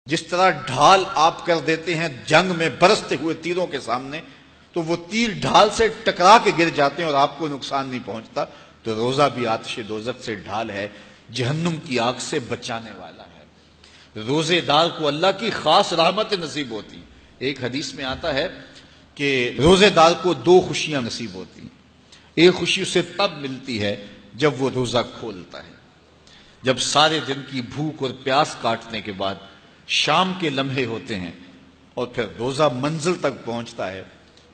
جس طرح ڈھال آپ کر دیتے ہیں جنگ میں برستے ہوئے تیروں کے سامنے تو وہ تیر ڈھال سے ٹکرا کے گر جاتے ہیں اور آپ کو نقصان نہیں پہنچتا، تو روزہ بھی آتش دوزخ سے ڈھال ہے، جہنم کی آگ سے بچانے والا ہے۔ روزے دار کو اللہ کی خاص رحمت نصیب ہوتی۔ ایک حدیث میں آتا ہے کہ روزے دار کو دو خوشیاں نصیب ہوتی ہیں۔ ایک خوشی اسے تب ملتی ہے جب وہ روزہ کھولتا ہے، جب سارے دن کی بھوک اور پیاس کاٹنے کے بعد شام کے لمحے ہوتے ہیں اور پھر روزہ منزل تک پہنچتا ہے،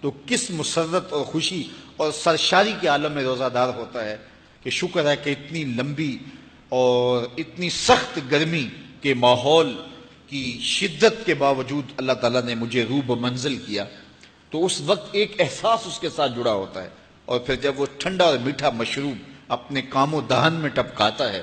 تو کس مسرت اور خوشی اور سرشاری کے عالم میں روزہ دار ہوتا ہے کہ شکر ہے کہ اتنی لمبی اور اتنی سخت گرمی کے ماحول کی شدت کے باوجود اللہ تعالیٰ نے مجھے روب منزل کیا۔ تو اس وقت ایک احساس اس کے ساتھ جڑا ہوتا ہے، اور پھر جب وہ ٹھنڈا اور میٹھا مشروب اپنے کام و دہن میں ٹپکاتا ہے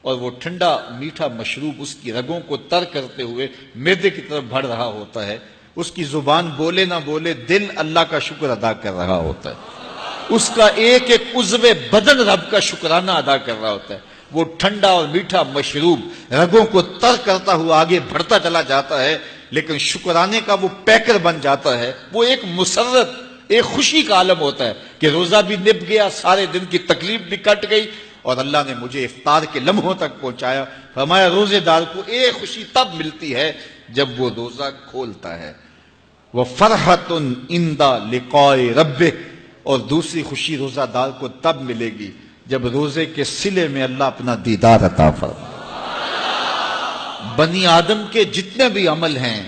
اور وہ ٹھنڈا میٹھا مشروب اس کی رگوں کو تر کرتے ہوئے معدے کی طرف بڑھ رہا ہوتا ہے، اس کی زبان بولے نہ بولے دل اللہ کا شکر ادا کر رہا ہوتا ہے، اس کا ایک ایک عضو بدن رب کا شکرانہ ادا کر رہا ہوتا ہے۔ وہ ٹھنڈا اور میٹھا مشروب رگوں کو تر کرتا ہوا آگے بڑھتا چلا جاتا ہے، لیکن شکرانے کا وہ پیکر بن جاتا ہے۔ وہ ایک مسرت، ایک خوشی کا عالم ہوتا ہے کہ روزہ بھی نب گیا، سارے دن کی تکلیف بھی کٹ گئی اور اللہ نے مجھے افطار کے لمحوں تک پہنچایا۔ فرمایا روزے دار کو ایک خوشی تب ملتی ہے جب وہ روزہ کھولتا ہے، وَفَرْحَةٌ عِنْدَ لِقَاءِ رَبِّهِ، اور دوسری خوشی روزہ دار کو تب ملے گی جب روزے کے صلے میں اللہ اپنا دیدار عطا فرمائے۔ بنی آدم کے جتنے بھی عمل ہیں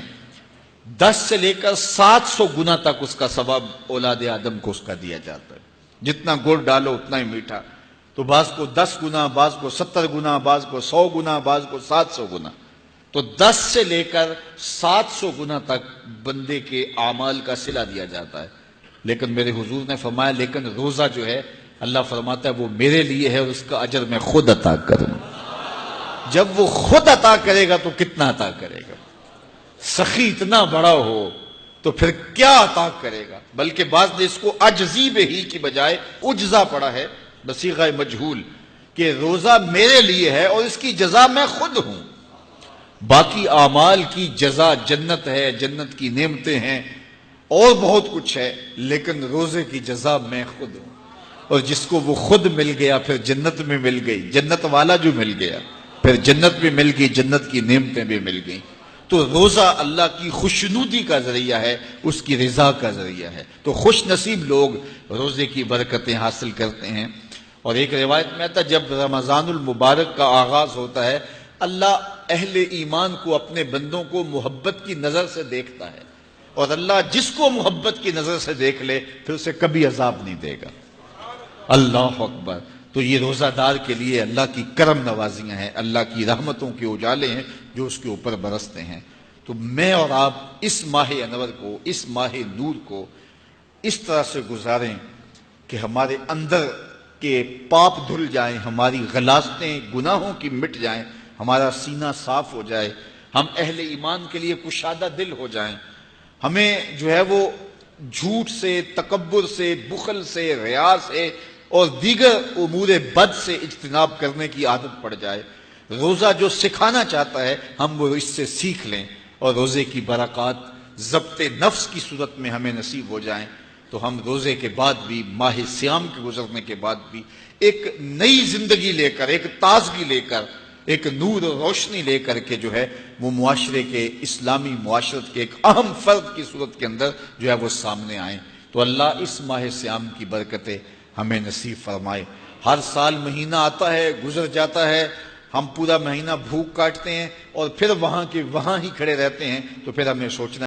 10 سے لے کر 700 گنا تک اس کا ثواب اولاد آدم کو اس کا دیا جاتا ہے۔ جتنا گڑ ڈالو اتنا ہی میٹھا، تو بعض کو 10 گنا، بعض کو 70 گنا، بعض کو 100 گنا، بعض کو 700 گنا، تو 10 سے لے کر 700 گنا تک بندے کے اعمال کا صلہ دیا جاتا ہے۔ لیکن میرے حضور نے فرمایا لیکن روزہ جو ہے اللہ فرماتا ہے وہ میرے لیے ہے اور اس کا اجر میں خود عطا کروں۔ جب وہ خود عطا کرے گا تو کتنا عطا کرے گا؟ سخی اتنا بڑا ہو تو پھر کیا عطا کرے گا؟ بلکہ بعض نے اس کو عجزی بہی کی بجائے عجزہ پڑھا ہے بصیغہ مجہول، کہ روزہ میرے لیے ہے اور اس کی جزا میں خود ہوں۔ باقی اعمال کی جزا جنت ہے، جنت کی نعمتیں ہیں اور بہت کچھ ہے، لیکن روزے کی جزا میں خود ہوں۔ اور جس کو وہ خود مل گیا پھر جنت میں مل گئی، جنت والا جو مل گیا پھر جنت بھی مل گئی، جنت کی نعمتیں بھی مل گئیں۔ تو روزہ اللہ کی خوشنودی کا ذریعہ ہے، اس کی رضا کا ذریعہ ہے۔ تو خوش نصیب لوگ روزے کی برکتیں حاصل کرتے ہیں۔ اور ایک روایت میں آتا ہے جب رمضان المبارک کا آغاز ہوتا ہے اللہ اہل ایمان کو، اپنے بندوں کو محبت کی نظر سے دیکھتا ہے، اور اللہ جس کو محبت کی نظر سے دیکھ لے پھر اسے کبھی عذاب نہیں دے گا۔ اللہ اکبر۔ تو یہ روزہ دار کے لیے اللہ کی کرم نوازیاں ہیں، اللہ کی رحمتوں کے اجالے ہیں جو اس کے اوپر برستے ہیں۔ تو میں اور آپ اس ماہ انور کو، اس ماہ نور کو اس طرح سے گزاریں کہ ہمارے اندر کے پاپ دھل جائیں، ہماری غلاظتیں گناہوں کی مٹ جائیں، ہمارا سینہ صاف ہو جائے، ہم اہل ایمان کے لیے کشادہ دل ہو جائیں، ہمیں جو ہے وہ جھوٹ سے، تکبر سے، بخل سے، ریا سے اور دیگر امور بد سے اجتناب کرنے کی عادت پڑ جائے۔ روزہ جو سکھانا چاہتا ہے ہم وہ اس سے سیکھ لیں، اور روزے کی برکات ضبط نفس کی صورت میں ہمیں نصیب ہو جائیں، تو ہم روزے کے بعد بھی، ماہ صیام کے گزرنے کے بعد بھی ایک نئی زندگی لے کر، ایک تازگی لے کر، ایک نور و روشنی لے کر کے جو ہے وہ معاشرے کے، اسلامی معاشرت کے ایک اہم فرد کی صورت کے اندر جو ہے وہ سامنے آئیں۔ تو اللہ اس ماہ صیام کی برکتیں ہمیں نصیب فرمائے۔ ہر سال مہینہ آتا ہے، گزر جاتا ہے، ہم پورا مہینہ بھوک کاٹتے ہیں اور پھر وہاں کے وہاں ہی کھڑے رہتے ہیں، تو پھر ہمیں سوچنا